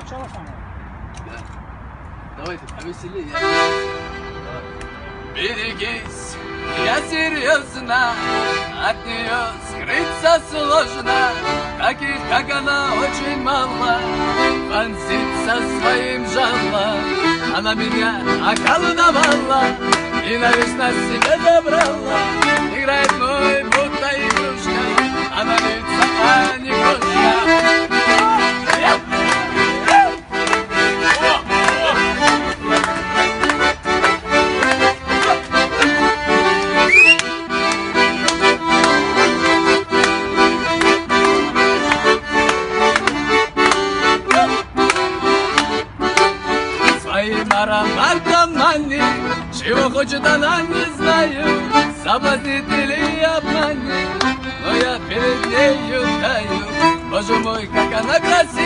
Сначала самое. Да. Давайте повеселее. Берегись, я серьезно, от нее скрыться сложно. Таких, как она, очень мало, вонзится своим жалом. Она меня околдовала и навечно себе забрала. Играет мной, будто игрушка, она лица, а не кошка. Своим ароматом мани, чего хочет она, не знаю, соблазнит или обманет, но я перед нею таю. Боже мой, как она красива!